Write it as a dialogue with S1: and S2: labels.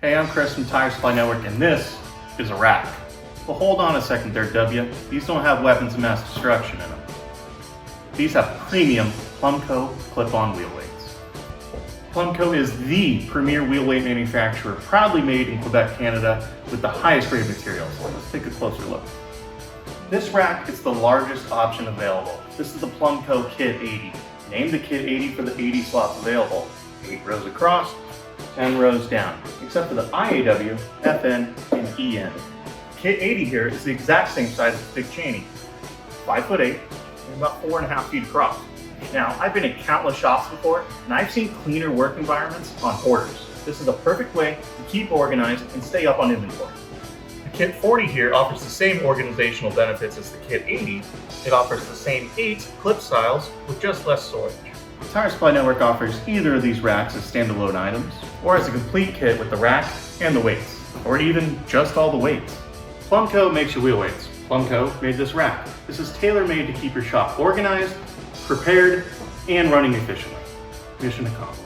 S1: Hey, I'm Chris from Tire Supply Network, and this is a rack. Well, hold on a second there, W. These don't have weapons of mass destruction in them. These have premium Plombco clip-on wheel weights. Plombco is the premier wheel weight manufacturer, proudly made in Quebec, Canada, with the highest grade materials. Let's take a closer look. This rack is the largest option available. This is the Plombco Kit 80. Named the Kit 80 for the 80 slots available. 8 rows across, 10 rows down, except for the IAW, FN, and EN. Kit 80 here is the exact same size as Dick Cheney, 5'8", and about 4.5 feet across. Now, I've been in countless shops before, and I've seen cleaner work environments on orders. This is the perfect way to keep organized and stay up on inventory. The Kit 40 here offers the same organizational benefits as the Kit 80. It offers the same 8 clip styles with just less storage. Tire Supply Network offers either of these racks as standalone items, or as a complete kit with the rack and the weights, or even just all the weights. Plombco makes your wheel weights. Plombco made this rack. This is tailor-made to keep your shop organized, prepared, and running efficiently. Mission accomplished.